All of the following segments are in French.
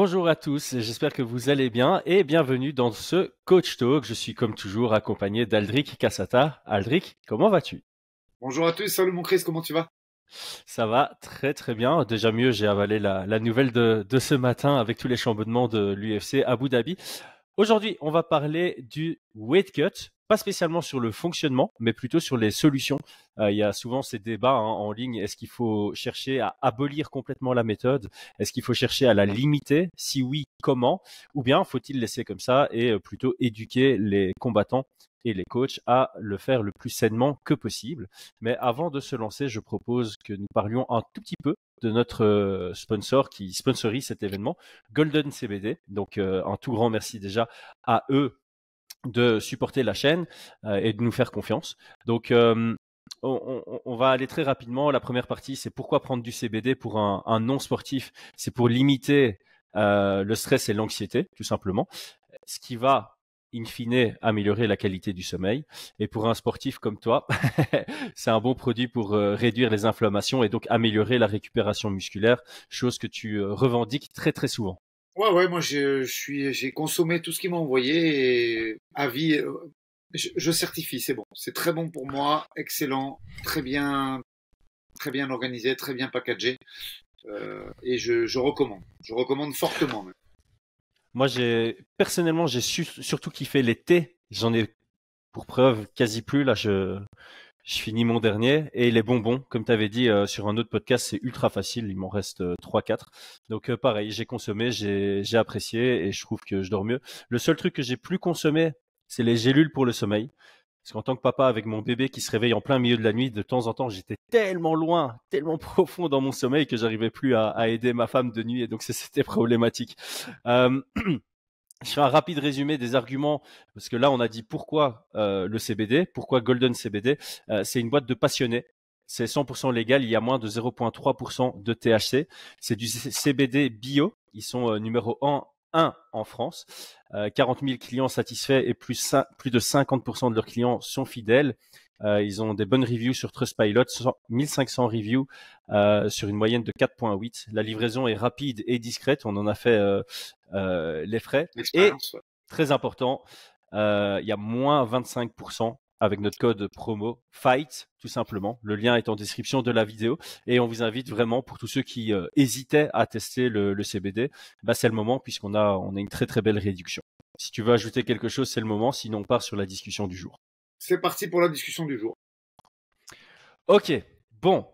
Bonjour à tous, j'espère que vous allez bien et bienvenue dans ce Coach Talk. Je suis comme toujours accompagné d'Aldric Cassata. Aldric, comment vas-tu? Bonjour à tous, salut mon Chris, comment tu vas? Ça va très très bien. Déjà mieux, j'ai avalé la nouvelle de ce matin avec tous les chamboulements de l'UFC Abu Dhabi. Aujourd'hui, on va parler du weight cut, pas spécialement sur le fonctionnement, mais plutôt sur les solutions. Il y a souvent ces débats en ligne. Est-ce qu'il faut chercher à abolir complètement la méthode? Est-ce qu'il faut chercher à la limiter? Si oui, comment? Ou bien faut-il laisser comme ça et plutôt éduquer les combattants et les coachs à le faire le plus sainement que possible? Mais avant de se lancer, je propose que nous parlions un tout petit peu de notre sponsor qui sponsorise cet événement, Golden CBD. Donc un tout grand merci déjà à eux de supporter la chaîne et de nous faire confiance. Donc on va aller très rapidement. La première partie, c'est pourquoi prendre du CBD pour un non sportif. C'est pour limiter le stress et l'anxiété, tout simplement. Ce qui va in fine améliorer la qualité du sommeil. Et pour un sportif comme toi, c'est un bon produit pour réduire les inflammations et donc améliorer la récupération musculaire, chose que tu revendiques très très souvent. Ouais, moi j'ai consommé tout ce qu'ils m'ont envoyé et avis, je certifie, c'est bon. C'est très bon pour moi, excellent, très bien organisé, très bien packagé et je recommande. Je recommande fortement même. Moi, personnellement, j'ai surtout kiffé les thés. J'en ai pour preuve quasi plus. Là, je finis mon dernier. Et les bonbons, comme tu avais dit sur un autre podcast, c'est ultra facile. Il m'en reste 3-4. Donc, pareil, j'ai consommé, j'ai apprécié et je trouve que je dors mieux. Le seul truc que j'ai plus consommé, c'est les gélules pour le sommeil. Parce qu'en tant que papa, avec mon bébé qui se réveille en plein milieu de la nuit, de temps en temps, j'étais tellement loin, tellement profond dans mon sommeil que j'arrivais plus à aider ma femme de nuit. Et donc, c'était problématique. Euh, Je fais un rapide résumé des arguments, parce que là, on a dit pourquoi le CBD, pourquoi Golden CBD. C'est une boîte de passionnés. C'est 100% légal, il y a moins de 0,3% de THC. C'est du CBD bio. Ils sont numéro 1 en France. 40 000 clients satisfaits et plus de 50% de leurs clients sont fidèles. Ils ont des bonnes reviews sur Trustpilot, 1500 reviews sur une moyenne de 4,8. La livraison est rapide et discrète. On en a fait les frais. Et L'expérience, ouais. très important, il y a moins 25% avec notre code promo FIGHT, tout simplement. Le lien est en description de la vidéo. Et on vous invite vraiment, pour tous ceux qui hésitaient à tester le CBD, bah, c'est le moment puisqu'on on a une très très belle réduction. Si tu veux ajouter quelque chose, c'est le moment. Sinon, on part sur la discussion du jour. C'est parti pour la discussion du jour. Ok, bon.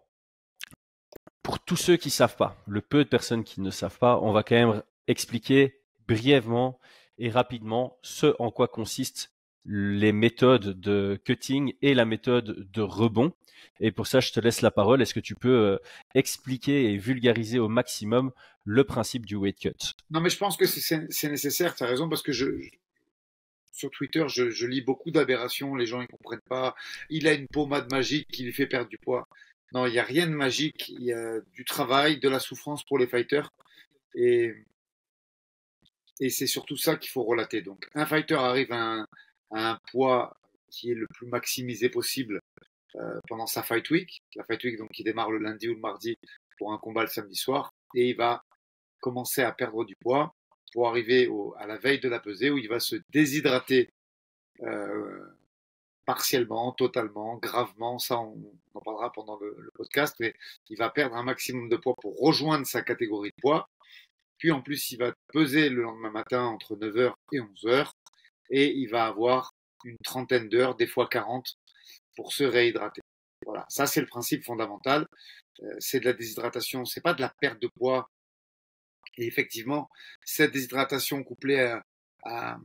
Pour tous ceux qui savent pas, le peu de personnes qui ne savent pas, on va quand même expliquer brièvement et rapidement ce en quoi consistent les méthodes de cutting et la méthode de rebond. Et pour ça, je te laisse la parole. Est-ce que tu peux expliquer et vulgariser au maximum le principe du weight cut? Non mais je pense que c'est nécessaire, tu as raison, parce que sur Twitter, je lis beaucoup d'aberrations, les gens ils comprennent pas. Il a une pommade magique qui lui fait perdre du poids. Non, il n'y a rien de magique, il y a du travail, de la souffrance pour les fighters. Et, et c'est surtout ça qu'il faut relater. Donc, un fighter arrive à un poids qui est le plus maximisé possible pendant sa fight week. La fight week, donc, qui démarre le lundi ou le mardi pour un combat le samedi soir. Et il va commencer à perdre du poids pour arriver à la veille de la pesée où il va se déshydrater euh, partiellement, totalement, gravement. Ça, on en parlera pendant le podcast. Mais il va perdre un maximum de poids pour rejoindre sa catégorie de poids. Puis en plus, il va peser le lendemain matin entre 9 heures et 11 heures et il va avoir une trentaine d'heures, des fois 40, pour se réhydrater. Voilà, ça c'est le principe fondamental. C'est de la déshydratation, c'est pas de la perte de poids. Et effectivement, cette déshydratation couplée à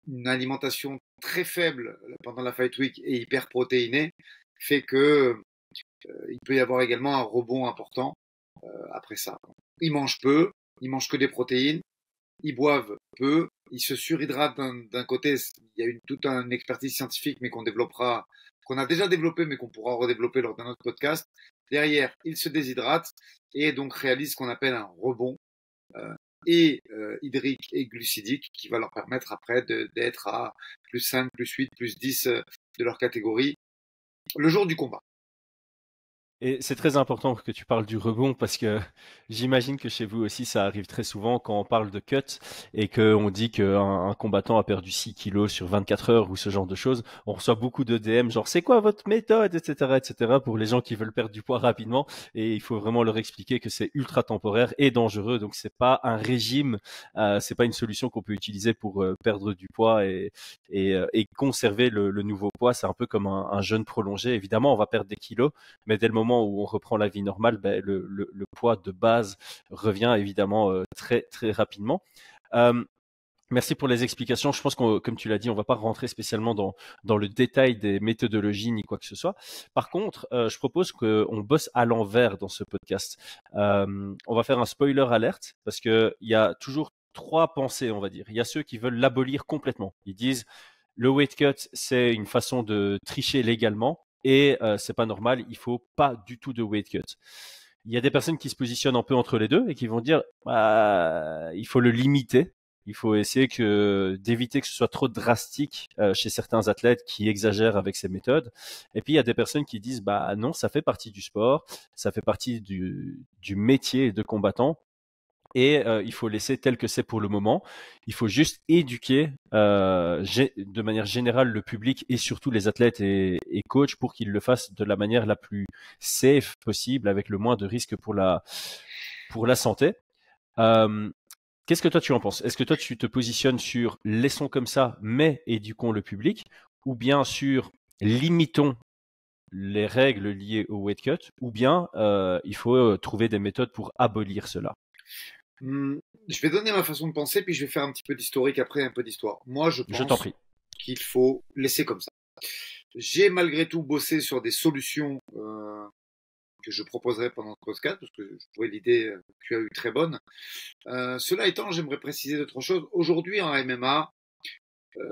une alimentation très faible pendant la fight week et hyper protéinée fait que il peut y avoir également un rebond important après ça. Ils mangent peu, ils mangent que des protéines, ils boivent peu, ils se surhydratent d'un côté. Il y a toute une expertise scientifique, mais qu'on a déjà développé, mais qu'on pourra redévelopper lors d'un autre podcast. Derrière, ils se déshydratent et donc réalisent ce qu'on appelle un rebond euh, hydrique et glucidique qui va leur permettre après d'être à plus 5, plus 8, plus 10 de leur catégorie le jour du combat. Et c'est très important que tu parles du rebond parce que j'imagine que chez vous aussi ça arrive très souvent quand on parle de cut et qu'on dit qu'un combattant a perdu 6 kilos sur 24 heures ou ce genre de choses. On reçoit beaucoup de DM genre c'est quoi votre méthode, etc., etc. pour les gens qui veulent perdre du poids rapidement et il faut vraiment leur expliquer que c'est ultra temporaire et dangereux. Donc c'est pas un régime, c'est pas une solution qu'on peut utiliser pour perdre du poids et conserver le nouveau poids. C'est un peu comme un jeûne prolongé. Évidemment, on va perdre des kilos mais dès le moment où on reprend la vie normale, ben, le poids de base revient évidemment très très rapidement. Euh, Merci pour les explications. Je pense qu'on, comme tu l'as dit, on va pas rentrer spécialement dans le détail des méthodologies ni quoi que ce soit. Par contre, je propose qu'on bosse à l'envers dans ce podcast. On va faire un spoiler alerte parce que il y a toujours trois pensées, on va dire. Il y a ceux qui veulent l'abolir complètement. Ils disent le weight cut, c'est une façon de tricher légalement et c'est pas normal. Il faut pas du tout de weight cut. Il y a des personnes qui se positionnent un peu entre les deux et qui vont dire bah, il faut le limiter. Il faut essayer d'éviter que ce soit trop drastique chez certains athlètes qui exagèrent avec ces méthodes. Et puis il y a des personnes qui disent bah non, ça fait partie du sport, ça fait partie du métier de combattant et il faut laisser tel que c'est pour le moment. Il faut juste éduquer de manière générale le public et surtout les athlètes et coachs pour qu'ils le fassent de la manière la plus safe possible avec le moins de risques pour la santé. Euh, Qu'est-ce que toi tu en penses? Est-ce que toi tu te positionnes sur laissons comme ça mais éduquons le public ou bien sur limitons les règles liées au weight cut ou bien il faut trouver des méthodes pour abolir cela? Je vais donner ma façon de penser, puis je vais faire un petit peu d'historique après, un peu d'histoire. Moi, je Je t'en pense prie. qu'il faut laisser comme ça. J'ai malgré tout bossé sur des solutions que je proposerai pendant ce podcast, parce que je trouvais l'idée que tu as eu très bonne. Cela étant, j'aimerais préciser d'autres choses. Aujourd'hui, en MMA, il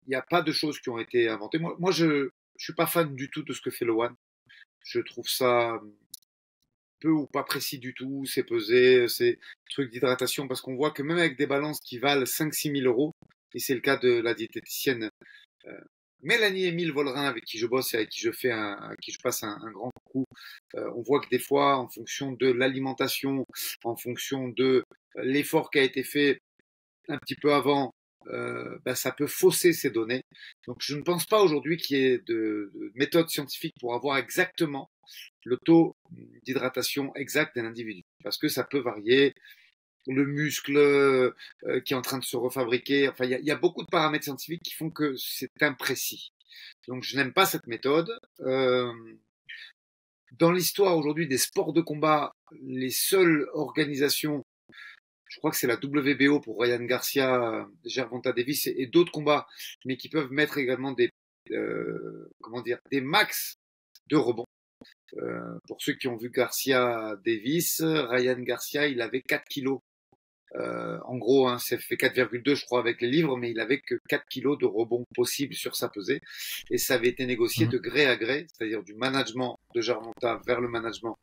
n'y a pas de choses qui ont été inventées. Moi je suis pas fan du tout de ce que fait le One. Je trouve ça peu ou pas précis du tout. C'est pesé, c'est truc d'hydratation, parce qu'on voit que même avec des balances qui valent 5-6 000 euros, et c'est le cas de la diététicienne Mélanie-Émile Vollerin, avec qui je bosse et avec qui à qui je passe un grand coup, on voit que des fois, en fonction de l'alimentation, en fonction de l'effort qui a été fait un petit peu avant, ça peut fausser ces données. Donc je ne pense pas aujourd'hui qu'il y ait de méthode scientifique pour avoir exactement le taux d'hydratation exact d'un individu, parce que ça peut varier. Le muscle qui est en train de se refabriquer. Enfin, il y a beaucoup de paramètres scientifiques qui font que c'est imprécis. Donc, je n'aime pas cette méthode. Dans l'histoire aujourd'hui des sports de combat, les seules organisations, je crois que c'est la WBO pour Ryan Garcia, Gervonta Davis et d'autres combats, mais qui peuvent mettre également des max de rebond. Pour ceux qui ont vu Garcia Davis, Ryan Garcia, il avait 4 kilos. En gros, hein, ça fait 4,2 je crois avec les livres, mais il avait que 4 kilos de rebond possible sur sa pesée. Et ça avait été négocié de gré à gré, c'est-à-dire du management de Gervonta vers le management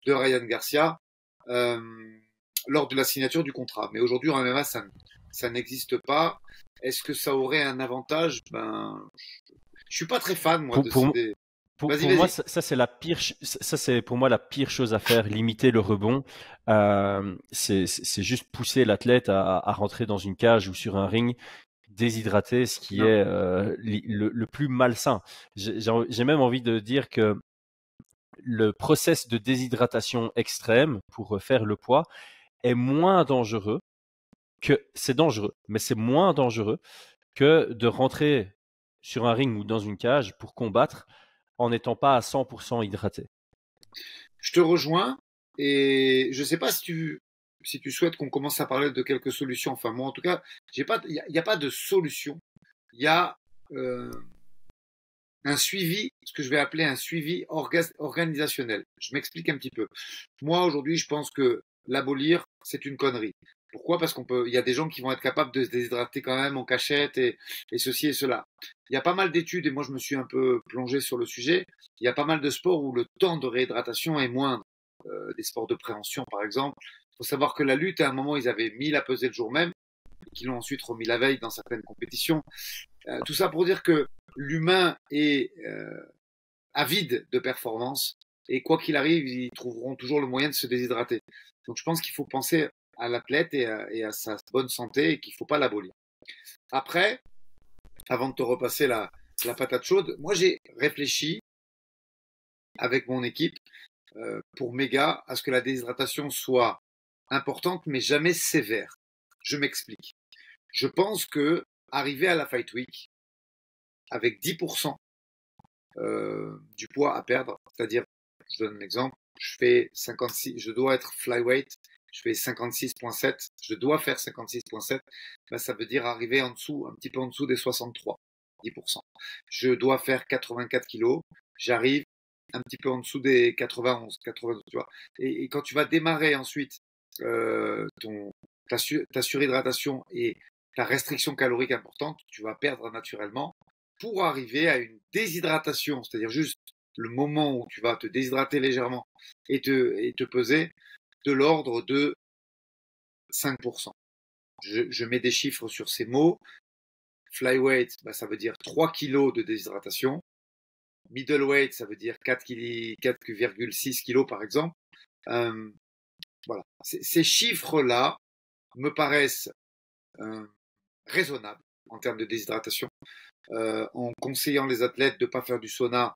de Ryan Garcia lors de la signature du contrat. Mais aujourd'hui, en MMA, ça n'existe pas. Est-ce que ça aurait un avantage? Je suis pas très fan, moi, Pour, de pour, ces... Vas-y, pour moi, vas-y. ça c'est la pire, ça c'est pour moi la pire chose à faire, limiter le rebond. C'est juste pousser l'athlète à rentrer dans une cage ou sur un ring déshydraté, ce qui Non. est le plus malsain. J'ai même envie de dire que le process de déshydratation extrême pour faire le poids est moins dangereux c'est dangereux, mais c'est moins dangereux que de rentrer sur un ring ou dans une cage pour combattre en n'étant pas à 100% hydraté. Je te rejoins et je sais pas si tu souhaites qu'on commence à parler de quelques solutions. Enfin, moi, en tout cas, il y a pas de solution. Il y a euh, un suivi, ce que je vais appeler un suivi organisationnel. Je m'explique un petit peu. Moi, aujourd'hui, je pense que l'abolir, c'est une connerie. Pourquoi? Parce il y a des gens qui vont être capables de se déshydrater quand même en cachette et ceci et cela. Il y a pas mal d'études et moi je me suis un peu plongé sur le sujet. Il y a pas mal de sports où le temps de réhydratation est moindre. Des sports de préhension par exemple. Il faut savoir que la lutte, à un moment, ils avaient mis la pesée le jour même et qu'ils l'ont ensuite remis la veille dans certaines compétitions. Tout ça pour dire que l'humain est avides de performance. Et quoi qu'il arrive, ils trouveront toujours le moyen de se déshydrater. Donc je pense qu'il faut penser à l'athlète et à sa bonne santé et qu'il ne faut pas l'abolir. Après, avant de te repasser la patate chaude, moi j'ai réfléchi avec mon équipe pour mes gars à ce que la déshydratation soit importante mais jamais sévère. Je m'explique. Je pense que arriver à la Fight Week avec 10% du poids à perdre, c'est-à-dire, je donne un exemple, je dois être flyweight, je fais 56,7, je dois faire 56,7, ben ça veut dire arriver en dessous, un petit peu en dessous des 63, 10%. Je dois faire 84 kilos, j'arrive un petit peu en dessous des 91, 92, tu vois. Et quand tu vas démarrer ensuite ta surhydratation et ta restriction calorique importante, tu vas perdre naturellement pour arriver à une déshydratation, c'est-à-dire juste le moment où tu vas te déshydrater légèrement et te peser de l'ordre de 5%. Je mets des chiffres sur ces mots. Flyweight, bah, ça veut dire 3 kilos de déshydratation. Middleweight, ça veut dire 4,6 kilos par exemple. Voilà. Ces chiffres-là me paraissent raisonnables en termes de déshydratation. En conseillant les athlètes de ne pas faire du sauna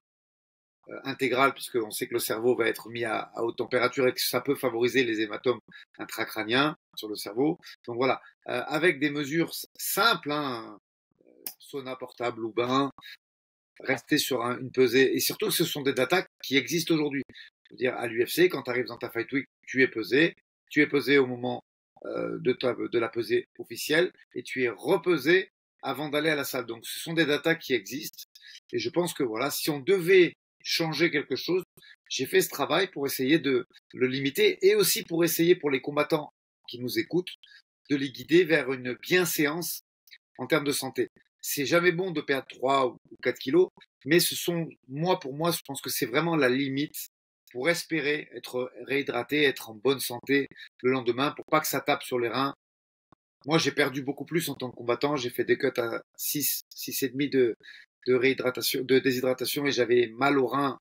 intégral, puisqu'on sait que le cerveau va être mis à haute température et que ça peut favoriser les hématomes intracrâniens sur le cerveau. Donc voilà, avec des mesures simples, hein, sauna portable ou bain, rester sur une pesée, et surtout ce sont des datas qui existent aujourd'hui. Je veux dire, à l'UFC, quand tu arrives dans ta Fight Week, tu es pesé au moment de la pesée officielle, et tu es repesé avant d'aller à la salle. Donc ce sont des datas qui existent, et je pense que voilà, si on devait changer quelque chose, j'ai fait ce travail pour essayer de le limiter, et aussi pour essayer pour les combattants qui nous écoutent, de les guider vers une bienséance en termes de santé. C'est jamais bon de perdre 3 ou 4 kilos, mais pour moi, je pense que c'est vraiment la limite pour espérer être réhydraté, être en bonne santé le lendemain, pour pas que ça tape sur les reins. Moi, j'ai perdu beaucoup plus en tant que combattant. J'ai fait des cuts à 6,5 de déshydratation, et j'avais mal aux reins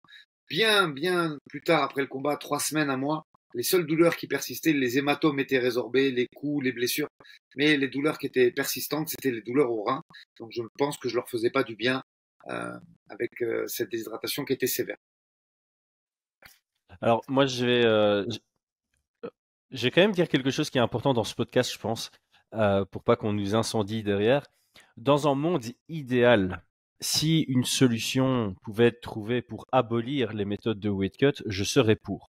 bien plus tard après le combat, 3 semaines, un mois. Les seules douleurs qui persistaient, les hématomes étaient résorbés, les coups, les blessures, mais les douleurs qui étaient persistantes, c'était les douleurs aux reins. Donc je pense que je leur faisais pas du bien avec cette déshydratation qui était sévère. Alors moi, je vais quand même dire quelque chose qui est important dans ce podcast, je pense, pour pas qu'on nous incendie derrière. Dans un monde idéal, si une solution pouvait être trouvée pour abolir les méthodes de weight cut, je serais pour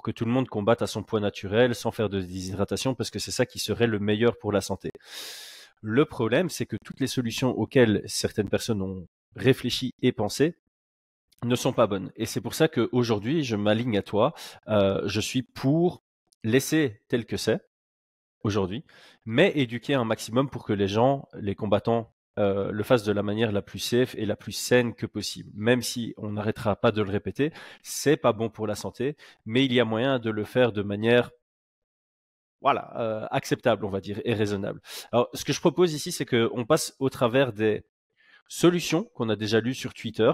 que tout le monde combatte à son poids naturel sans faire de déshydratation, parce que c'est ça qui serait le meilleur pour la santé. Le problème, c'est que toutes les solutions auxquelles certaines personnes ont réfléchi et pensé ne sont pas bonnes. Et c'est pour ça qu'aujourd'hui, je m'aligne à toi. Je suis pour laisser tel que c'est aujourd'hui, mais éduquer un maximum pour que les gens, les combattants, le fassent de la manière la plus safe et la plus saine que possible. Même si on n'arrêtera pas de le répéter, c'est pas bon pour la santé, mais il y a moyen de le faire de manière acceptable, on va dire, et raisonnable. Alors, ce que je propose ici, c'est qu'on passe au travers des solutions qu'on a déjà lues sur Twitter.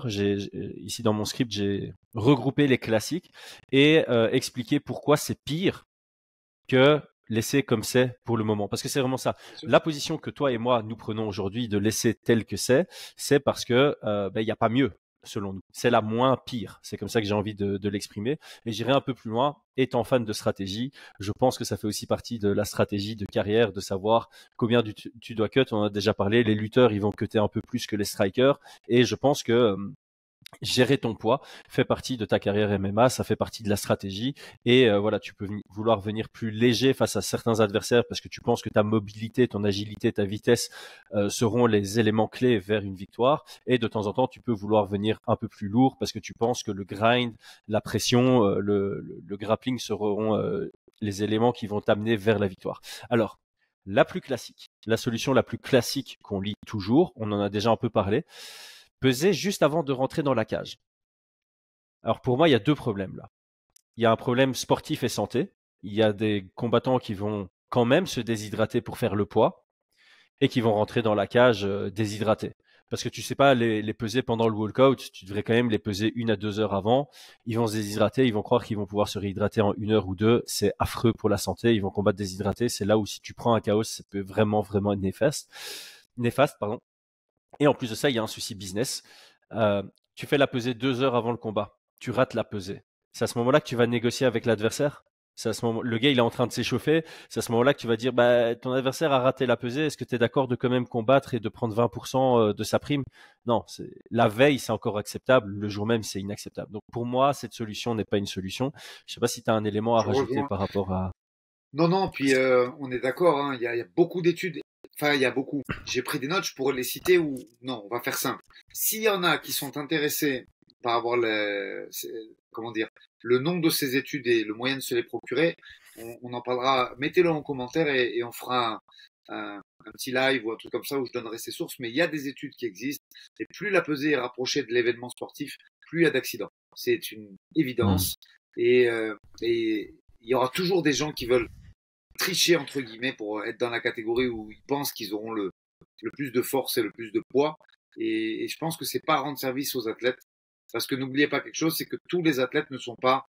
Ici, dans mon script, j'ai regroupé les classiques et expliqué pourquoi c'est pire que laisser comme c'est pour le moment. Parce que c'est vraiment ça. La position que toi et moi, nous prenons aujourd'hui de laisser tel que c'est parce que il n'y a pas mieux, selon nous. C'est la moins pire. C'est comme ça que j'ai envie de l'exprimer. Et j'irai un peu plus loin. Étant fan de stratégie, je pense que ça fait aussi partie de la stratégie de carrière, de savoir combien tu dois cut. On en a déjà parlé. Les lutteurs, ils vont cutter un peu plus que les strikers. Et je pense que gérer ton poids fait partie de ta carrière MMA, ça fait partie de la stratégie, et voilà, tu peux vouloir venir plus léger face à certains adversaires parce que tu penses que ta mobilité, ton agilité, ta vitesse seront les éléments clés vers une victoire, et de temps en temps tu peux vouloir venir un peu plus lourd parce que tu penses que le grind, la pression, le grappling seront les éléments qui vont t'amener vers la victoire. Alors, la solution la plus classique qu'on lit toujours, on en a déjà un peu parlé, peser juste avant de rentrer dans la cage. Alors pour moi, il y a deux problèmes là. Il y a un problème sportif et santé. Il y a des combattants qui vont quand même se déshydrater pour faire le poids et qui vont rentrer dans la cage déshydratés. parce que tu sais pas les peser pendant le walkout. Tu devrais quand même les peser 1 à 2 heures avant. Ils vont se déshydrater, ils vont croire qu'ils vont pouvoir se réhydrater en 1 heure ou deux. C'est affreux pour la santé. Ils vont combattre déshydratés. C'est là où si tu prends un chaos, ça peut vraiment, vraiment être néfaste, pardon. Et en plus de ça, il y a un souci business. Euh, Tu fais la pesée 2 heures avant le combat. Tu rates la pesée. C'est à ce moment-là que tu vas négocier avec l'adversaire. C'est à ce moment, le gars, il est en train de s'échauffer. C'est à ce moment-là que tu vas dire, bah, ton adversaire a raté la pesée. Est-ce que tu es d'accord de quand même combattre et de prendre 20% de sa prime? Non, la veille, c'est encore acceptable. Le jour même, c'est inacceptable. Donc, pour moi, cette solution n'est pas une solution. Je sais pas si tu as un élément à Je rajouter rejoins. par rapport à Non, non, puis on est d'accord, hein, il y a beaucoup d'études. Enfin, il y a beaucoup. J'ai pris des notes, je pourrais les citer ou non, on va faire simple. S'il y en a qui sont intéressés par avoir comment dire, le nombre de ces études et le moyen de se les procurer, on en parlera. Mettez-le en commentaire et on fera un petit live ou un truc comme ça où je donnerai ces sources. Mais il y a des études qui existent et plus la pesée est rapprochée de l'événement sportif, plus il y a d'accidents. C'est une Hmm. évidence et il y aura toujours des gens qui veulent tricher entre guillemets pour être dans la catégorie où ils pensent qu'ils auront le plus de force et le plus de poids. Et je pense que c'est pas rendre service aux athlètes. Parce que n'oubliez pas quelque chose, c'est que tous les athlètes ne sont pas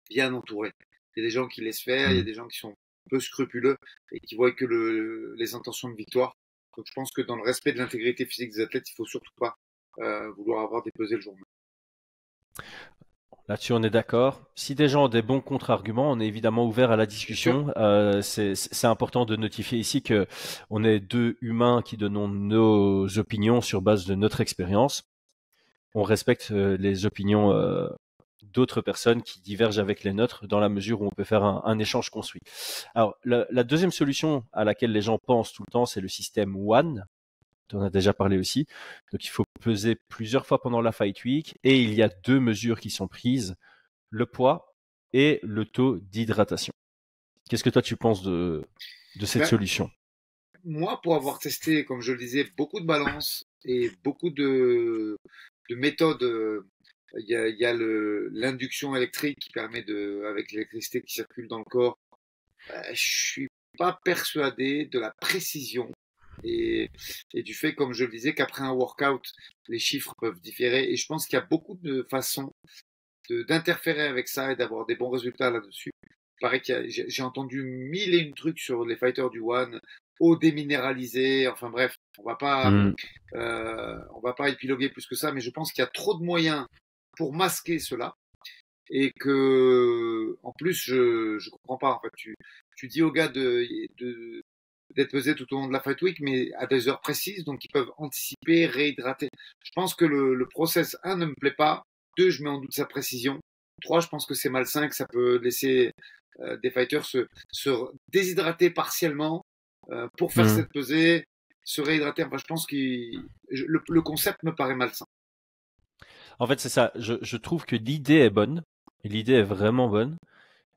bien entourés. Il y a des gens qui laissent faire, il y a Hmm. des gens qui sont un peu scrupuleux et qui voient que les intentions de victoire. Donc je pense que dans le respect de l'intégrité physique des athlètes, il faut surtout pas vouloir avoir des pesées le jour même. Là-dessus, on est d'accord. Si des gens ont des bons contre-arguments, on est évidemment ouvert à la Bien sûr, discussion. C'est important de notifier ici que on est deux humains qui donnons nos opinions sur base de notre expérience. On respecte les opinions d'autres personnes qui divergent avec les nôtres dans la mesure où on peut faire un échange construit. Alors, la deuxième solution à laquelle les gens pensent tout le temps, c'est le système One. Tu en as déjà parlé aussi. Donc, il faut peser plusieurs fois pendant la fight week et il y a deux mesures qui sont prises, le poids et le taux d'hydratation. Qu'est-ce que toi tu penses de cette ben, solution? moi, pour avoir testé, comme je le disais, beaucoup de balances et beaucoup de méthodes, il y a l'induction électrique qui permet avec l'électricité qui circule dans le corps, je suis pas persuadé de la précision et du fait, comme je le disais, qu'après un workout, les chiffres peuvent différer. Et je pense qu'il y a beaucoup de façons d'interférer avec ça et d'avoir des bons résultats là-dessus. Il paraît j'ai entendu mille et une trucs sur les fighters du One, eau déminéralisée, enfin bref, Hmm. on va pas épiloguer plus que ça, mais je pense qu'il y a trop de moyens pour masquer cela et que en plus je comprends pas en fait tu dis aux gars d'être pesés tout au long de la fight week mais à des heures précises donc ils peuvent anticiper réhydrater je pense que le process un ne me plaît pas deux je mets en doute sa précision trois je pense que c'est malsain que ça peut laisser des fighters se déshydrater partiellement pour faire Hmm. cette pesée se réhydrater enfin je pense que le concept me paraît malsain. En fait, c'est ça. Je trouve que l'idée est bonne. L'idée est vraiment bonne.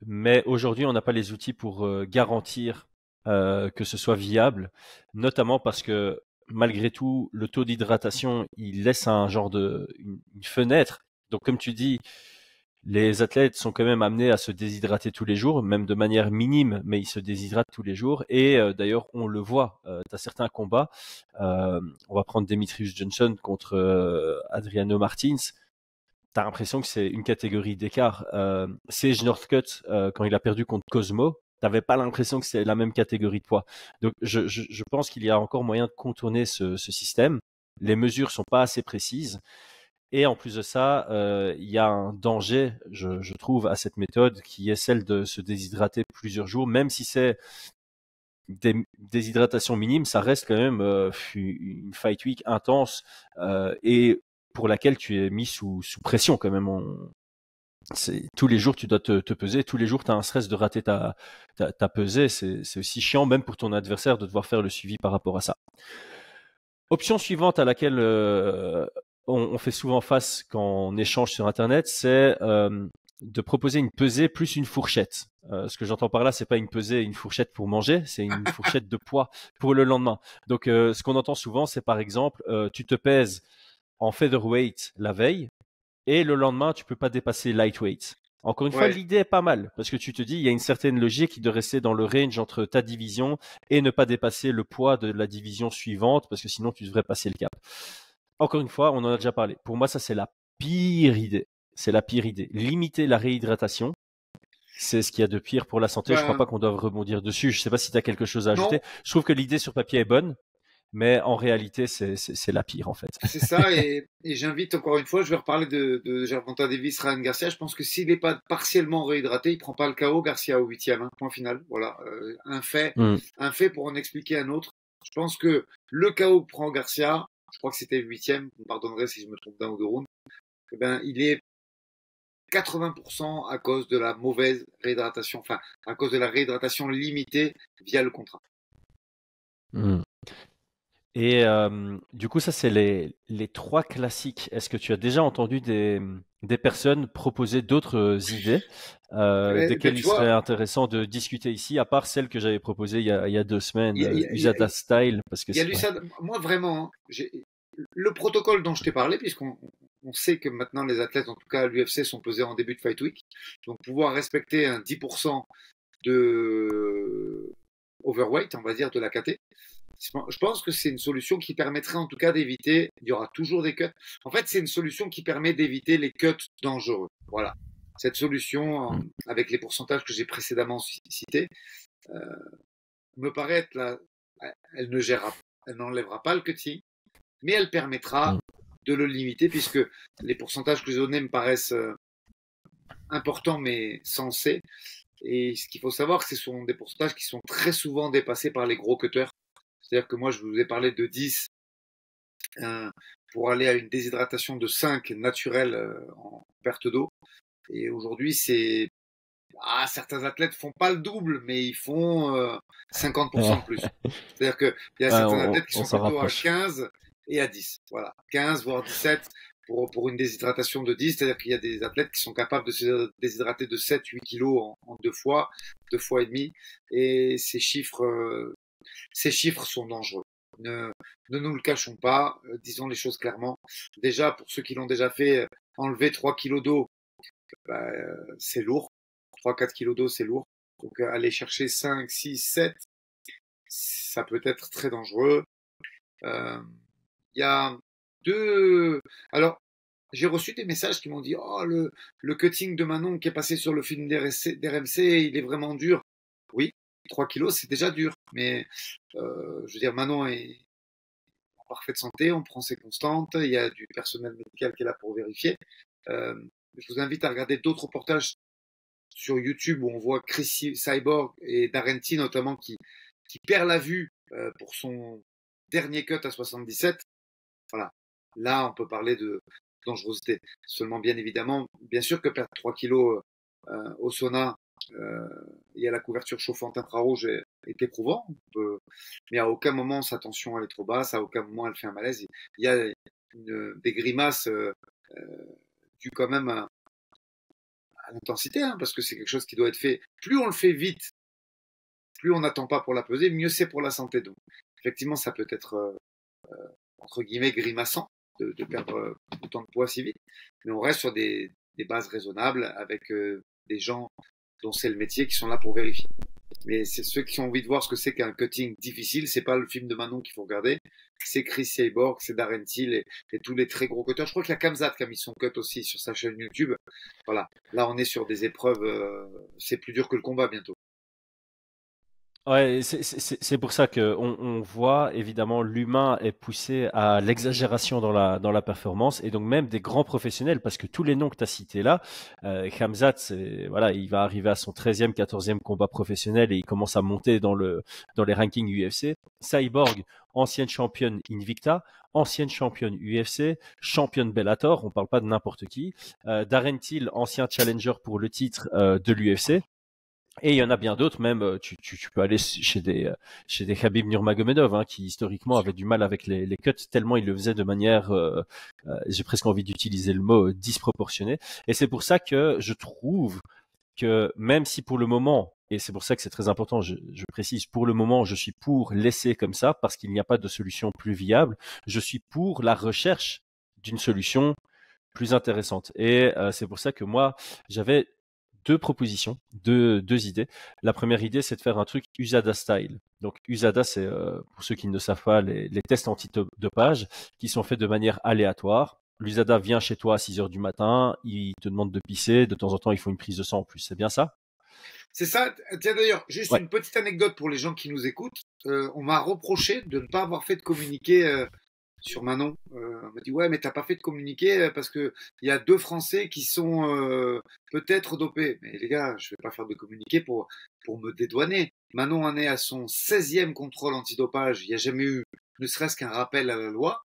Mais aujourd'hui, on n'a pas les outils pour garantir que ce soit viable, notamment parce que malgré tout, le taux d'hydratation, il laisse un genre une fenêtre. Donc, comme tu dis, les athlètes sont quand même amenés à se déshydrater tous les jours, même de manière minime, mais ils se déshydratent tous les jours. Et d'ailleurs, on le voit. Tu as certains combats. On va prendre Demetrius Johnson contre Adriano Martins. T'as l'impression que c'est une catégorie d'écart. Sage Northcutt, quand il a perdu contre Cosmo, t'avais pas l'impression que c'est la même catégorie de poids. Donc, je pense qu'il y a encore moyen de contourner ce système. Les mesures sont pas assez précises. Et en plus de ça, il y a un danger, je trouve, à cette méthode qui est celle de se déshydrater plusieurs jours, même si c'est des déshydratations minimes, ça reste quand même une fight week intense et pour laquelle tu es mis sous pression quand même. Tous les jours, tu dois te peser. Tous les jours, tu as un stress de rater ta pesée. C'est aussi chiant, même pour ton adversaire, de devoir faire le suivi par rapport à ça. Option suivante à laquelle on fait souvent face quand on échange sur Internet, c'est de proposer une pesée plus une fourchette. Ce que j'entends par là, c'est pas une pesée, une fourchette pour manger, c'est une fourchette de poids pour le lendemain. Donc, ce qu'on entend souvent, c'est par exemple, tu te pèses en featherweight la veille et le lendemain, tu peux pas dépasser lightweight Encore une fois, Ouais, l'idée est pas mal parce que tu te dis, il y a une certaine logique de rester dans le range entre ta division et ne pas dépasser le poids de la division suivante parce que sinon tu devrais passer le cap. Encore une fois, on en a déjà parlé. Pour moi, ça, c'est la pire idée. C'est la pire idée. Limiter la réhydratation, c'est ce qu'il y a de pire pour la santé. Je crois ben pas qu'on doive rebondir dessus. Je sais pas si tu as quelque chose à non, ajouter. Je trouve que l'idée sur papier est bonne, mais en réalité, c'est la pire, en fait. c'est ça. Et j'invite encore une fois, je vais reparler de Gervonta Davis, Ryan Garcia. Je pense que s'il n'est pas partiellement réhydraté, il prend pas le KO Garcia au huitième, hein, point final. Voilà, Hmm. un fait pour en expliquer un autre. Je pense que le KO que prend Garcia, je crois que c'était le huitième, vous me pardonnerez si je me trompe d'un ou deux rounds, eh ben, il est 80% à cause de la mauvaise réhydratation, enfin, à cause de la réhydratation limitée via le contrat. Hmm. Et du coup, ça, c'est les trois classiques. Est-ce que tu as déjà entendu des personnes proposer d'autres idées Ben, desquelles il tu serait vois, intéressant de discuter ici, à part celle que j'avais proposée il y a 2 semaines, il y a, il y a- il y a- USADA Style, parce que il y a c'est... du Ouais. ça. Moi, vraiment, hein, le protocole dont je t'ai parlé, puisqu'on sait que maintenant les athlètes, en tout cas à l'UFC, sont pesés en début de fight week. Donc, pouvoir respecter un 10% de overweight, on va dire, de la KT, je pense que c'est une solution qui permettrait en tout cas d'éviter, il y aura toujours des cuts. En fait, c'est une solution qui permet d'éviter les cuts dangereux. Voilà. Cette solution, Mm, avec les pourcentages que j'ai précédemment cités, euh, me paraît être là, elle ne gérera, elle n'enlèvera pas le cutting, mais elle permettra mm, de le limiter puisque les pourcentages que j'ai donnés me paraissent importants mais sensés. Et ce qu'il faut savoir, ce sont des pourcentages qui sont très souvent dépassés par les gros cutters. C'est-à-dire que moi, je vous ai parlé de 10 pour aller à une déshydratation de 5 naturelle en perte d'eau. Et aujourd'hui, certains athlètes font pas le double, mais ils font 50% de plus. C'est-à-dire qu'il y a Ouais, certains athlètes qui on sont s'en plutôt à rapproche. 15 et à 10. Voilà, 15 voire 17 pour une déshydratation de 10. C'est-à-dire qu'il y a des athlètes qui sont capables de se déshydrater de 7-8 kilos en deux fois et demi. Et ces chiffres sont dangereux. Ne, ne nous le cachons pas, disons les choses clairement. Déjà, pour ceux qui l'ont déjà fait, enlever 3 kilos d'eau, bah, c'est lourd. 3-4 kilos d'eau, c'est lourd. Donc, aller chercher 5, 6, 7, ça peut être très dangereux. Euh, Il y a deux. Alors, j'ai reçu des messages qui m'ont dit oh, le cutting de Manon qui est passé sur le film d'RMC, il est vraiment dur. Oui, 3 kilos, c'est déjà dur. Mais je veux dire, Manon est en parfaite santé, on prend ses constantes, il y a du personnel médical qui est là pour vérifier. Euh, je vous invite à regarder d'autres reportages sur YouTube où on voit Chris Cyborg et Darren T notamment qui perd la vue pour son dernier cut à 77. Voilà. Là, on peut parler de dangerosité. Seulement, bien évidemment, bien sûr que perdre 3 kilos au sauna euh, et à la couverture chauffante infrarouge est éprouvant. Mais à aucun moment sa tension elle est trop basse, à aucun moment elle fait un malaise. Il y a des grimaces dues quand même à l'intensité, hein, parce que c'est quelque chose qui doit être fait. Plus on le fait vite, plus on n'attend pas pour la peser, mieux c'est pour la santé. Donc, effectivement, ça peut être entre guillemets grimaçant de perdre autant de poids si vite, mais on reste sur des bases raisonnables avec des gens dont c'est le métier qui sont là pour vérifier. Mais c'est ceux qui ont envie de voir ce que c'est qu'un cutting difficile, c'est pas le film de Manon qu'il faut regarder, c'est Chris Cyborg, c'est Darren Till et tous les très gros cutters. Je crois qu'il y a Kamzat qui a mis son cut aussi sur sa chaîne YouTube. Voilà, là on est sur des épreuves, c'est plus dur que le combat bientôt. Ouais, c'est pour ça que on voit évidemment l'humain est poussé à l'exagération dans la performance et donc même des grands professionnels parce que tous les noms que tu as cités là, Khamzat, voilà, il va arriver à son 13e, 14e combat professionnel et il commence à monter dans les rankings UFC. Cyborg, ancienne championne Invicta, ancienne championne UFC, championne Bellator, on parle pas de n'importe qui. Darren Till, ancien challenger pour le titre de l'UFC. Et il y en a bien d'autres, même tu peux aller chez des Khabib Nurmagomedov hein, qui historiquement avaient du mal avec les cuts tellement ils le faisaient de manière, j'ai presque envie d'utiliser le mot disproportionnée. Et c'est pour ça que je trouve que même si pour le moment, et c'est pour ça que c'est très important, je précise, pour le moment je suis pour laisser comme ça parce qu'il n'y a pas de solution plus viable, je suis pour la recherche d'une solution plus intéressante. Et c'est pour ça que moi j'avais deux propositions, deux idées. La première idée, c'est de faire un truc USADA style. Donc USADA, c'est pour ceux qui ne savent pas les tests antidopage qui sont faits de manière aléatoire. L'USADA vient chez toi à 6 heures du matin, il te demande de pisser, de temps en temps, il faut une prise de sang en plus. C'est bien ça? C'est ça. Tiens, d'ailleurs, juste Ouais. une petite anecdote pour les gens qui nous écoutent. On m'a reproché de ne pas avoir fait de communiqué sur Manon. On m'a dit ouais, mais t'as pas fait de communiqué parce que il y a deux Français qui sont peut-être dopés. Mais les gars, je vais pas faire de communiqué pour me dédouaner. Manon en est à son 16e contrôle antidopage. Il n'y a jamais eu ne serait-ce qu'un rappel à la loi.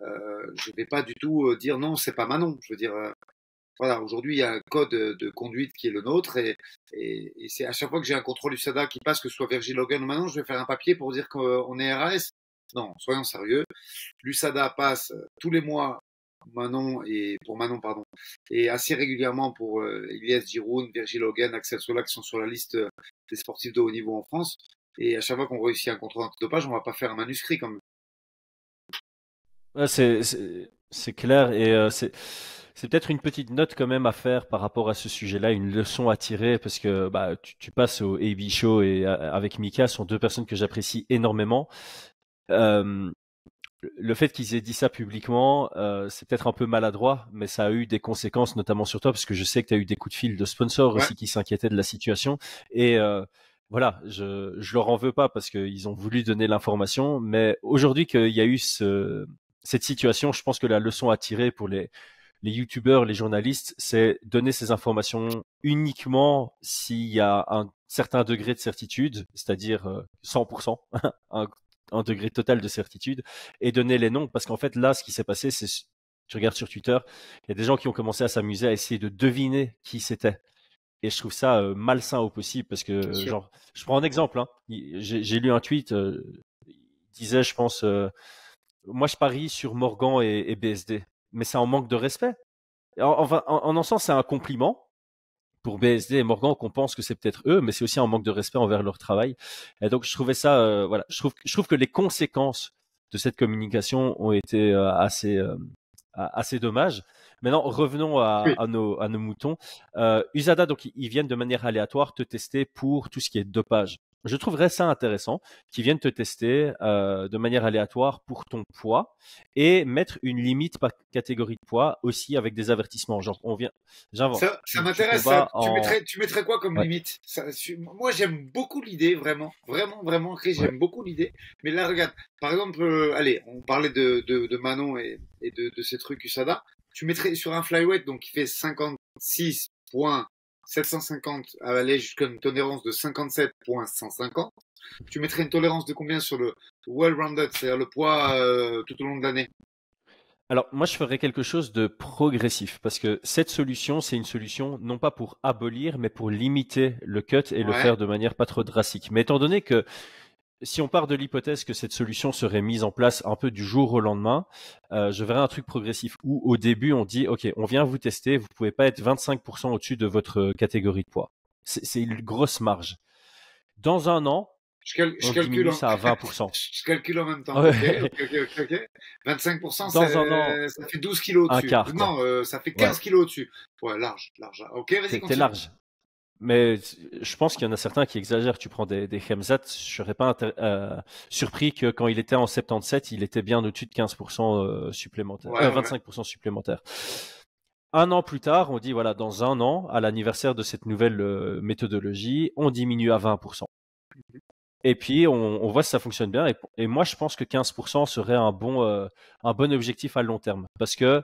Je vais pas du tout dire non, c'est pas Manon. Je veux dire, voilà, aujourd'hui il y a un code de conduite qui est le nôtre et c'est à chaque fois que j'ai un contrôle USADA qui passe, que ce soit Virgil Logan ou Manon, je vais faire un papier pour dire qu'on est RAS. Non, soyons sérieux. L'USADA passe tous les mois pour Manon pardon et assez régulièrement pour Ilyes Giroud, Virgil Hogan, Axel Sola qui sont sur la liste des sportifs de haut niveau en France. Et à chaque fois qu'on réussit un contrôle antidopage, on va pas faire un manuscrit quand même. Ouais, c'est clair et c'est peut-être une petite note quand même à faire par rapport à ce sujet-là, une leçon à tirer parce que bah tu passes au AB Show et avec Mika sont deux personnes que j'apprécie énormément. Euh, le fait qu'ils aient dit ça publiquement, c'est peut-être un peu maladroit, mais ça a eu des conséquences, notamment sur toi, parce que je sais que tu as eu des coups de fil de sponsors Ouais, aussi qui s'inquiétaient de la situation. Et voilà, je leur en veux pas parce qu'ils ont voulu donner l'information, mais aujourd'hui qu'il y a eu cette situation, je pense que la leçon à tirer pour les youtubeurs, les journalistes, c'est donner ces informations uniquement s'il y a un certain degré de certitude, c'est-à-dire 100%, un, un degré total de certitude, et donner les noms, parce qu'en fait là, ce qui s'est passé, c'est, tu regardes sur Twitter, il y a des gens qui ont commencé à s'amuser à essayer de deviner qui c'était. Et je trouve ça malsain au possible, parce bien que, sûr. genre, je prends un exemple, hein. J'ai lu un tweet, il disait, je pense, moi je parie sur Morgan et BSD, mais c'est en manque de respect. En un sens, c'est un compliment pour BSD et Morgan qu'on pense que c'est peut-être eux, mais c'est aussi un manque de respect envers leur travail. Et donc, je trouvais ça, voilà, je trouve que les conséquences de cette communication ont été assez dommages. Maintenant, revenons Oui. à nos moutons. USADA, donc, ils viennent de manière aléatoire te tester pour tout ce qui est dopage. Je trouverais ça intéressant qu'ils viennent te tester de manière aléatoire pour ton poids et mettre une limite par catégorie de poids aussi avec des avertissements. Genre, j'invente. Ça Tu m'intéresse, ça. combats en. Tu mettrais quoi comme Ouais. limite? Moi, j'aime beaucoup l'idée, vraiment. Vraiment, vraiment, Chris, Ouais. j'aime beaucoup l'idée. Mais là, regarde, par exemple, allez, on parlait de Manon et de ces trucs USADA. Tu mettrais sur un flyweight, donc qui fait 56,750 à aller jusqu'à une tolérance de 57,150. Tu mettrais une tolérance de combien sur le well-rounded, c'est-à-dire le poids tout au long de l'année? Alors, moi, je ferais quelque chose de progressif parce que cette solution, c'est une solution non pas pour abolir, mais pour limiter le cut et le Ouais. faire de manière pas trop drastique. Mais étant donné que si on part de l'hypothèse que cette solution serait mise en place un peu du jour au lendemain, je verrais un truc progressif où au début on dit OK, on vient vous tester, vous pouvez pas être 25% au-dessus de votre catégorie de poids. C'est une grosse marge. Dans un an, Je on calcule diminue ça à 20%. je calcule en même temps. Ok, Ouais. ok, ok, ok, ok. 25%, Dans un an, ça fait 12 kilos un au-dessus. quart quoi. Non, ça fait Ouais, 15 kilos au-dessus. Ouais, large, large. Ok, vas-y, t'es continue. large. Mais je pense qu'il y en a certains qui exagèrent. Tu prends des Khamzat, je serais pas surpris que quand il était en 77, il était bien au-dessus de 15% supplémentaire, Ouais, ouais. 25% supplémentaire. Un an plus tard, on dit voilà, dans un an, à l'anniversaire de cette nouvelle méthodologie, on diminue à 20%. Et puis on voit si ça fonctionne bien. Et moi, je pense que 15% serait un bon objectif à long terme, parce que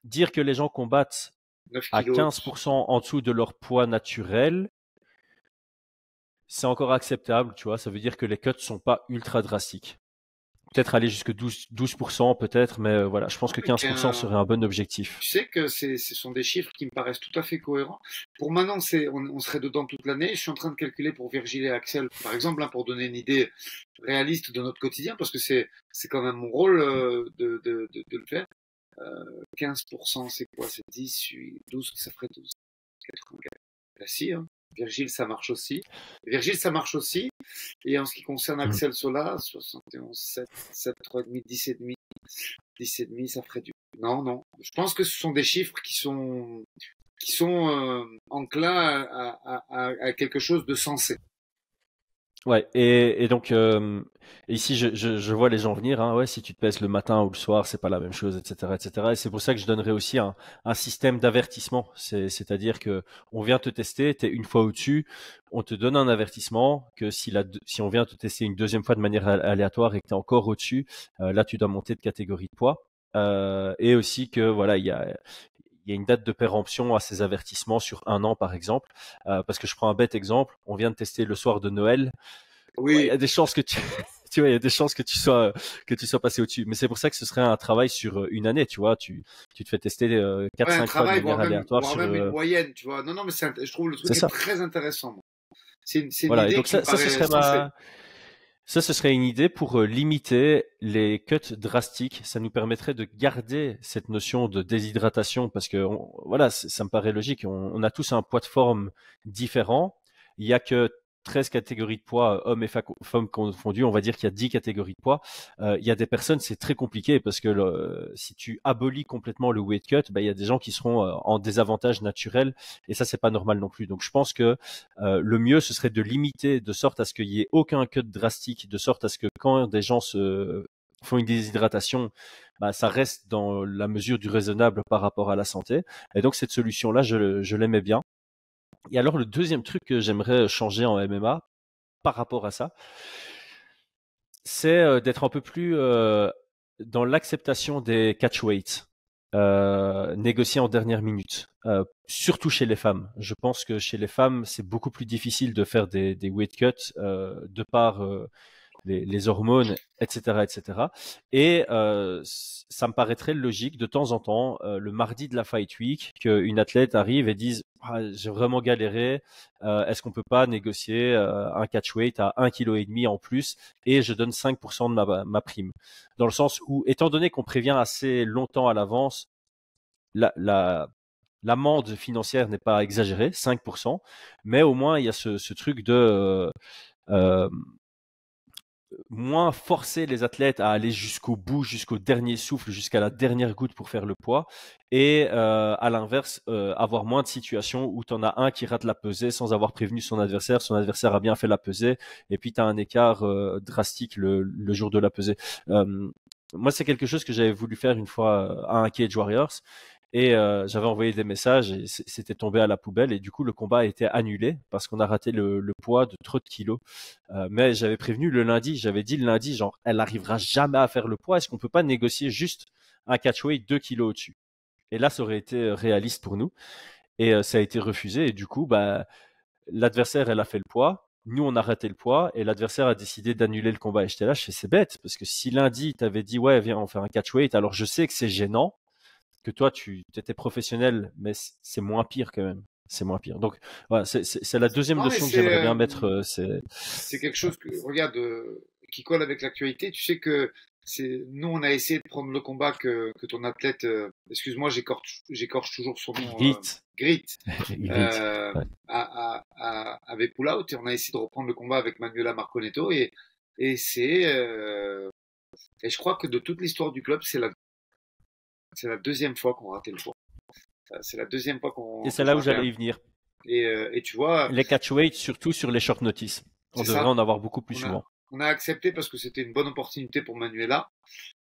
dire que les gens combattent 9 à kilos au-dessus. 15% en dessous de leur poids naturel, c'est encore acceptable, tu vois. Ça veut dire que les cuts sont pas ultra drastiques. Peut-être aller jusque 12% peut-être, mais voilà, je pense que Avec 15% serait un bon objectif. tu sais que ce sont des chiffres qui me paraissent tout à fait cohérents. Pour maintenant, on serait dedans toute l'année. Je suis en train de calculer pour Virgile et Axel, par exemple, hein, pour donner une idée réaliste de notre quotidien, parce que c'est quand même mon rôle de le faire. 15%, c'est quoi? C'est 10, 8, 12, ça ferait 12. 84. Bah si, hein. Virgile, ça marche aussi. Virgile, ça marche aussi. Et en ce qui concerne Mm. Axel Sola, 71, 7, 7, 3,5, 10,5. 10,5, ça ferait du. Non, non. Je pense que ce sont des chiffres qui sont qui sont enclins à quelque chose de sensé. Ouais, et donc ici je vois les gens venir, hein, ouais, si tu te pèses le matin ou le soir, c'est pas la même chose, etc., etc. Et c'est pour ça que je donnerais aussi un système d'avertissement. C'est-à-dire que on vient te tester, t'es une fois au-dessus, on te donne un avertissement que si on vient te tester une deuxième fois de manière aléatoire et que t'es encore au-dessus, là tu dois monter de catégorie de poids. Et aussi que voilà, il y a une date de péremption à ces avertissements sur un an, par exemple. Parce que je prends un bête exemple, on vient de tester le soir de Noël. Ouais, il y Oui, a des chances que tu vois, il y a des chances que tu sois passé au-dessus. Mais c'est pour ça que ce serait un travail sur une année, tu vois. Tu te fais tester ouais, un 4-5 fois de travail, manière aléatoire voire sur. même une moyenne, tu vois. Non, non, mais je trouve le C'est truc est ça. très intéressant. C'est une Voilà. Et idée donc qui me ça, ce paraît serait sensée. ce serait une idée pour limiter les cuts drastiques. Ça nous permettrait de garder cette notion de déshydratation parce que voilà, ça me paraît logique. On a tous un poids de forme différent. Il y a que 13 catégories de poids, hommes et femmes confondus. On va dire qu'il y a 10 catégories de poids. Il y a des personnes, c'est très compliqué parce que si tu abolis complètement le weight cut, bah, il y a des gens qui seront en désavantage naturel et ça, c'est pas normal non plus. Donc, je pense que le mieux, ce serait de limiter de sorte à ce qu'il y ait aucun cut drastique, de sorte à ce que quand des gens se font une déshydratation, bah, ça reste dans la mesure du raisonnable par rapport à la santé. Et donc cette solution-là, je l'aimais bien. Et alors le deuxième truc que j'aimerais changer en MMA par rapport à ça, c'est d'être un peu plus dans l'acceptation des catch weights, négociés en dernière minute, surtout chez les femmes. Je pense que chez les femmes, c'est beaucoup plus difficile de faire des weight cuts de par les hormones, etc., etc. Et ça me paraîtrait logique de temps en temps, le mardi de la Fight Week, qu'une athlète arrive et dise ah, j'ai vraiment galéré, est-ce qu'on peut pas négocier un catchweight à 1,5 kg en plus et je donne 5% de ma prime. Dans le sens où, étant donné qu'on prévient assez longtemps à l'avance, l'amende financière n'est pas exagérée, 5%, mais au moins il y a ce truc de euh, moins forcer les athlètes à aller jusqu'au bout, jusqu'au dernier souffle, jusqu'à la dernière goutte pour faire le poids. Et à l'inverse, avoir moins de situations où tu en as un qui rate la pesée sans avoir prévenu son adversaire a bien fait la pesée, et puis tu as un écart drastique le jour de la pesée. Euh, Moi, c'est quelque chose que j'avais voulu faire une fois à un Cage Warriors. Et j'avais envoyé des messages et c'était tombé à la poubelle. Et du coup, le combat a été annulé parce qu'on a raté le poids de trop de kilos. Mais j'avais prévenu le lundi, j'avais dit le lundi, genre, elle arrivera jamais à faire le poids. Est-ce qu'on peut pas négocier juste un catchweight 2 kilos au-dessus? Et là, ça aurait été réaliste pour nous. Et ça a été refusé. Et du coup, bah, l'adversaire, elle a fait le poids. Nous, on a raté le poids et l'adversaire a décidé d'annuler le combat. Et j'étais là, je fais, c'est bête parce que si lundi, t'avais dit, ouais, viens, on fait un catchweight, alors je sais que c'est gênant, que toi, tu étais professionnel, mais c'est moins pire quand même. C'est moins pire. Donc, voilà, c'est la deuxième Non, mais notion que j'aimerais bien mettre. c'est quelque chose que, regarde, qui colle avec l'actualité. Tu sais que nous, on a essayé de prendre le combat que ton athlète, excuse-moi, j'écorche toujours son nom, Grit. Grit, Grit. Ouais. avait pull out et on a essayé de reprendre le combat avec Manuela Marconetto et et je crois que de toute l'histoire du club, c'est la deuxième fois qu'on ratait le poids. C'est la deuxième fois Et que c'est je là où ratais j'allais un. y venir. Et tu vois, Les catchweights, surtout sur les short notice. On c'est devrait ça. en avoir beaucoup plus On a, souvent. on a accepté parce que c'était une bonne opportunité pour Manuela.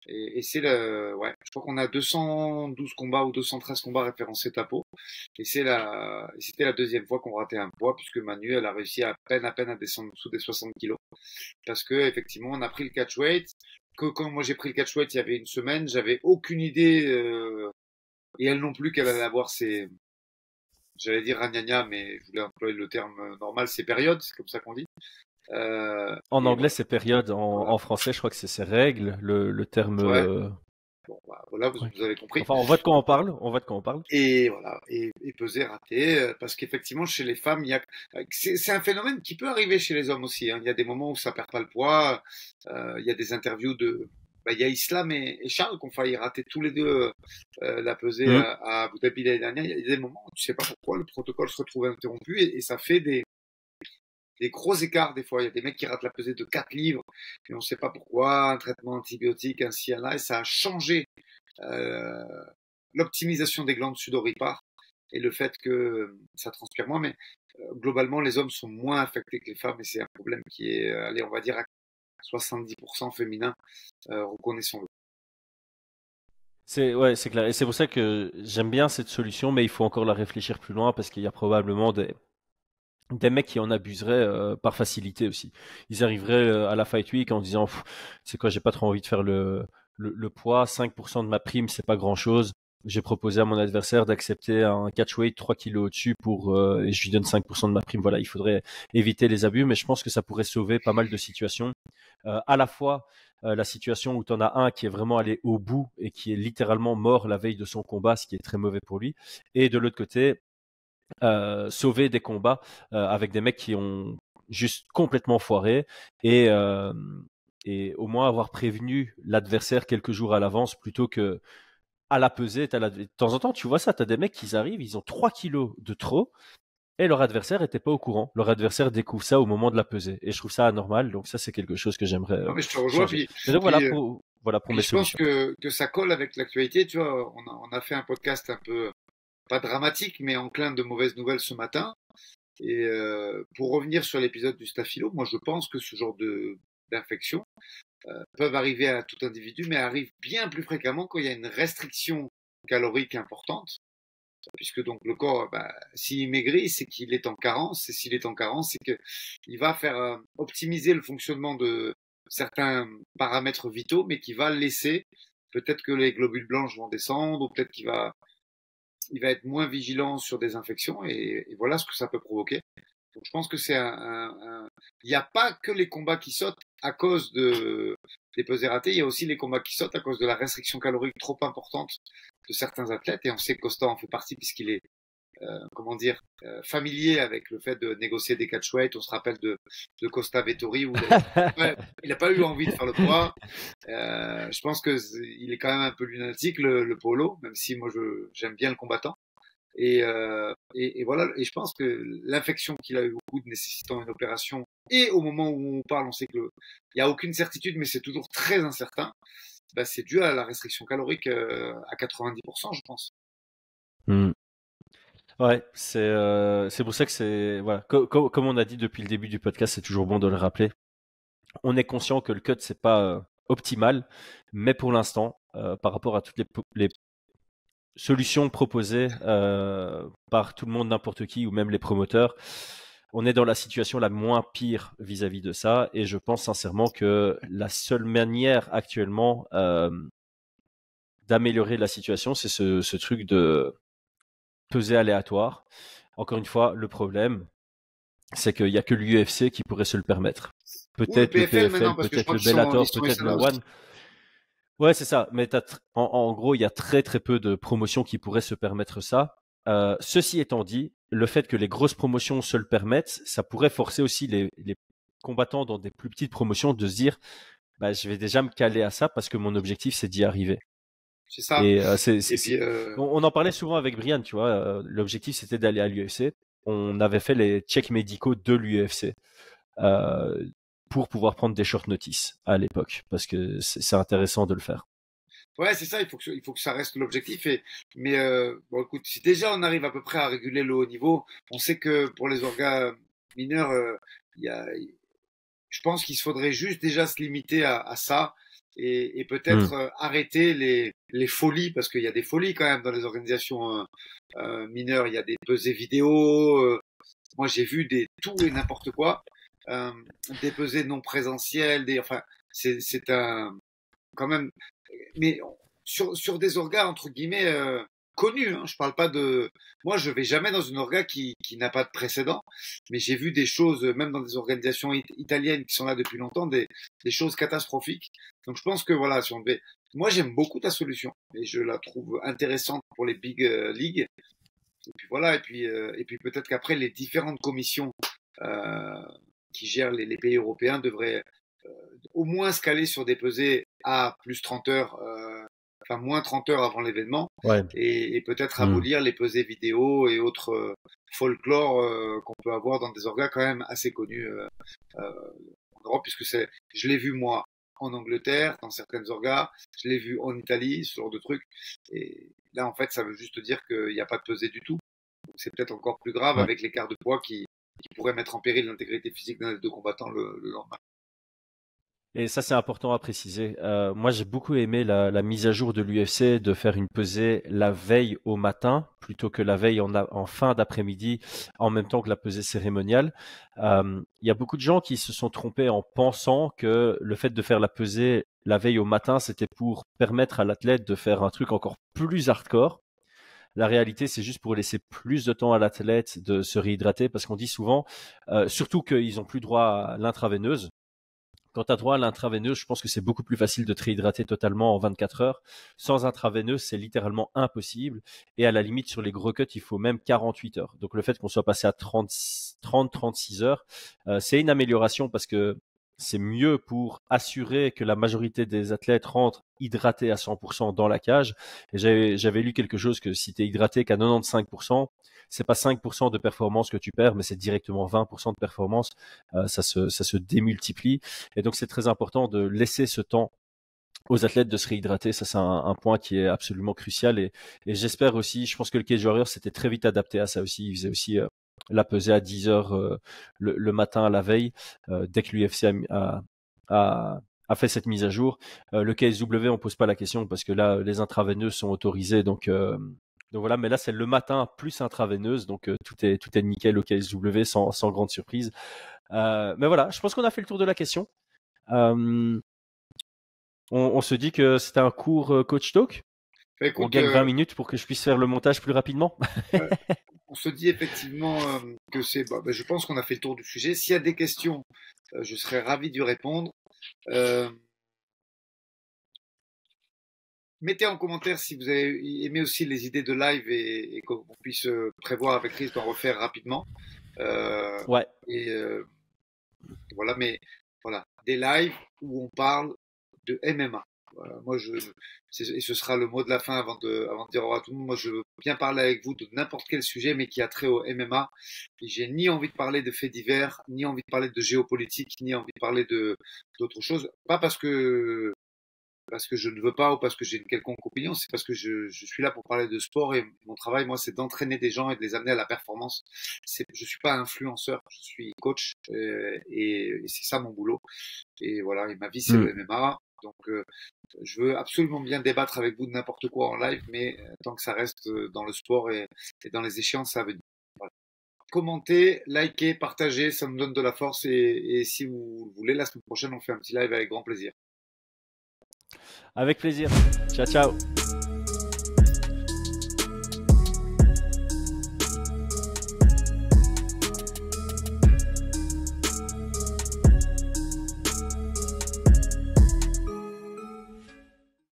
Et c'est ouais, je crois qu'on a 212 combats ou 213 combats référencés Tapo. Et c'était la deuxième fois qu'on ratait un poids puisque Manu, elle a réussi à peine à descendre sous des 60 kilos. Parce que, effectivement, on a pris le catchweight. Que quand moi j'ai pris le catchweight il y avait une semaine, j'avais aucune idée, et elle non plus qu'elle allait avoir j'allais dire ragnagna, mais je voulais employer le terme normal, ses périodes, c'est comme ça qu'on dit. En Et anglais, voilà, c'est période. voilà. En français, je crois que c'est ses règles. Le terme. Ouais. Bon, bah, voilà, Ouais. vous avez compris. Enfin, on voit de quoi on parle. On voit de quoi on parle. Et voilà, et peser raté, parce qu'effectivement, chez les femmes, c'est un phénomène qui peut arriver chez les hommes aussi, hein. Il y a des moments où ça perd pas le poids. Il y a des interviews il y a Islam et Charles qui ont failli rater tous les deux la pesée Hum. à Abu Dhabi l'année dernière. Il y a des moments où tu sais pas pourquoi le protocole se retrouve interrompu et ça fait des gros écarts des fois. Il y a des mecs qui ratent la pesée de 4 livres et on sait pas pourquoi, un traitement antibiotique, un ci, un là, et ça a changé euh, l'optimisation des glandes sudoripares. et le fait que ça transpire moins. Mais globalement, les hommes sont moins affectés que les femmes et c'est un problème qui est, allez, on va dire à 70% féminin, reconnaissons-le. C'est clair. Et c'est pour ça que j'aime bien cette solution, mais il faut encore la réfléchir plus loin parce qu'il y a probablement des mecs qui en abuseraient par facilité aussi. Ils arriveraient à la Fight Week en disant, c'est quoi, j'ai pas trop envie de faire le poids, 5% de ma prime, c'est pas grand-chose. J'ai proposé à mon adversaire d'accepter un catchweight 3 kilos au-dessus et je lui donne 5% de ma prime. Voilà, il faudrait éviter les abus, mais je pense que ça pourrait sauver pas mal de situations. À la fois la situation où tu en as un qui est vraiment allé au bout et qui est littéralement mort la veille de son combat, ce qui est très mauvais pour lui, et de l'autre côté, sauver des combats avec des mecs qui ont juste complètement foiré et, euh, et au moins avoir prévenu l'adversaire quelques jours à l'avance plutôt que à la pesée. De temps en temps, tu vois ça, tu as des mecs qui arrivent, ils ont 3 kilos de trop et leur adversaire n'était pas au courant. Leur adversaire découvre ça au moment de la pesée. Et je trouve ça anormal, donc ça c'est quelque chose que j'aimerais Non, mais je te rejoins. changer. Mais donc Puis, voilà pour puis mes je pense solutions. que ça colle avec l'actualité. Tu vois, on a fait un podcast un peu, pas dramatique, mais enclin de mauvaises nouvelles ce matin. Et pour revenir sur l'épisode du staphylo, moi je pense que ce genre d'infection peuvent arriver à tout individu, mais arrivent bien plus fréquemment quand il y a une restriction calorique importante, puisque donc le corps, bah, s'il maigrit, c'est qu'il est en carence, et s'il est en carence, c'est qu'il va faire optimiser le fonctionnement de certains paramètres vitaux, mais qui va laisser, peut-être que les globules blancs vont descendre, ou peut-être il va être moins vigilant sur des infections, et voilà ce que ça peut provoquer. Donc je pense que il n'y a pas que les combats qui sautent à cause des pesées ratées, il y a aussi les combats qui sautent à cause de la restriction calorique trop importante de certains athlètes. Et on sait que Costa en fait partie puisqu'il est, comment dire, familier avec le fait de négocier des catchweights. On se rappelle de Costa Vettori où il n'a pas eu envie de faire le poids. Je pense que il est quand même un peu lunatique le Polo, même si moi j'aime bien le combattant. Et voilà, et je pense que l'infection qu'il a eu au coude nécessitant une opération, et au moment où on parle, on sait qu'il n'y a aucune certitude, mais c'est toujours très incertain, bah, c'est dû à la restriction calorique à 90%, je pense. Hmm. Ouais, c'est pour ça que c'est voilà, comme on a dit depuis le début du podcast, c'est toujours bon de le rappeler. On est conscient que le cut c'est pas optimal, mais pour l'instant, par rapport à toutes les solutions proposées par tout le monde, n'importe qui ou même les promoteurs, on est dans la situation la moins pire vis-à-vis de ça. Et je pense sincèrement que la seule manière actuellement d'améliorer la situation, c'est ce truc de peser aléatoire. Encore une fois, le problème, c'est qu'il n'y a que l'UFC qui pourrait se le permettre. Ou le Peut-être le PFL maintenant, PFL, parce que je peut-être crois le ils Bellator, sont peut-être le SNA aussi. One. Ouais, c'est ça. Mais en gros, il y a très très peu de promotions qui pourraient se permettre ça. Ceci étant dit, le fait que les grosses promotions se le permettent, ça pourrait forcer aussi les combattants dans des plus petites promotions de se dire, bah, je vais déjà me caler à ça parce que mon objectif c'est d'y arriver. C'est ça. Et Et puis, on en parlait souvent avec Brian, tu vois. L'objectif c'était d'aller à l'UFC. On avait fait les checks médicaux de l'UFC euh, pour pouvoir prendre des short notice à l'époque parce que c'est intéressant de le faire. ouais, c'est ça, il faut que ça reste l'objectif. Mais bon, écoute, si déjà on arrive à peu près à réguler le haut niveau, on sait que pour les orgas mineurs, il y a, je pense qu'il faudrait juste déjà se limiter à ça et Hmm. peut-être arrêter les folies, parce qu'il y a des folies quand même dans les organisations mineures. Il y a des pesées vidéo. Moi, j'ai vu des tout et n'importe quoi, euh, des pesées non présentielles. Enfin, c'est un quand même, mais sur des orgas entre guillemets connus. Hein, je parle pas de. Moi, je vais jamais dans une orga qui n'a pas de précédent, mais j'ai vu des choses, même dans des organisations italiennes qui sont là depuis longtemps, des choses catastrophiques. Donc, je pense que voilà, si on devait. Moi, j'aime beaucoup ta solution et je la trouve intéressante pour les big leagues. Et puis voilà, et puis peut-être qu'après les différentes commissions euh, qui gèrent les pays européens devraient au moins se caler sur des pesées à plus 30 heures, enfin moins 30 heures avant l'événement, Ouais. et peut-être Hmm. abolir les pesées vidéo et autres folklore qu'on peut avoir dans des orgas quand même assez connus euh, en Europe, puisque je l'ai vu moi en Angleterre, dans certaines orgas, je l'ai vu en Italie, ce genre de trucs, et là en fait ça veut juste dire qu'il n'y a pas de pesée du tout. c'est peut-être encore plus grave Ouais. avec l'écart de poids qui pourrait mettre en péril l'intégrité physique d'un des deux combattants le lendemain. Et ça, c'est important à préciser. Moi, j'ai beaucoup aimé la mise à jour de l'UFC de faire une pesée la veille au matin plutôt que la veille en fin d'après-midi, en même temps que la pesée cérémoniale. Il y a beaucoup de gens qui se sont trompés en pensant que le fait de faire la pesée la veille au matin, c'était pour permettre à l'athlète de faire un truc encore plus hardcore. La réalité, c'est juste pour laisser plus de temps à l'athlète de se réhydrater, parce qu'on dit souvent, surtout qu'ils n'ont plus droit à l'intraveineuse. Quand tu as droit à l'intraveineuse, je pense que c'est beaucoup plus facile de te réhydrater totalement en 24 heures. Sans intraveineuse, c'est littéralement impossible. Et à la limite, sur les gros cuts, il faut même 48 heures. Donc le fait qu'on soit passé à 30-36 heures, c'est une amélioration parce que c'est mieux pour assurer que la majorité des athlètes rentrent hydratés à 100% dans la cage. Et j'avais lu quelque chose que si tu es hydraté qu'à 95%, c'est pas 5% de performance que tu perds, mais c'est directement 20% de performance. Ça se démultiplie. Et donc, c'est très important de laisser ce temps aux athlètes de se réhydrater. Ça, c'est un point qui est absolument crucial. Et j'espère aussi, je pense que le Cage Warrior s'était très vite adapté à ça aussi. Il faisait aussi la pesée à 10 heures le matin à la veille, dès que l'UFC a fait cette mise à jour. Le KSW, on pose pas la question parce que là, les intraveineuses sont autorisées. Donc voilà, mais là, c'est le matin plus intraveineuse. Donc tout est nickel au KSW sans grande surprise. Mais voilà, je pense qu'on a fait le tour de la question. On se dit que c'était un court coach talk. Bah, On écoute, gagne 20 minutes pour que je puisse faire le montage plus rapidement. on se dit effectivement que je pense qu'on a fait le tour du sujet. S'il y a des questions, je serais ravi d'y répondre. Mettez en commentaire si vous avez aimé aussi les idées de live et qu'on puisse prévoir avec Chris d'en refaire rapidement. Ouais. Et voilà, mais voilà, des lives où on parle de MMA. Voilà, et ce sera le mot de la fin avant de dire au revoir à tout le monde. Moi, je veux bien parler avec vous de n'importe quel sujet, mais qui a trait au MMA. Et j'ai ni envie de parler de faits divers, ni envie de parler de géopolitique, ni envie de parler d'autres choses. Pas parce que je ne veux pas ou parce que j'ai une quelconque opinion, c'est parce que je suis là pour parler de sport et mon travail, moi, c'est d'entraîner des gens et de les amener à la performance. Je suis pas influenceur, je suis coach et c'est ça mon boulot. Et voilà, et ma vie, c'est le MMA. Donc, je veux absolument bien débattre avec vous de n'importe quoi en live, mais tant que ça reste dans le sport et dans les échéances à venir. Voilà. Commentez, likez, partagez, ça me donne de la force et si vous voulez, la semaine prochaine, on fait un petit live avec grand plaisir. Avec plaisir. Ciao, ciao.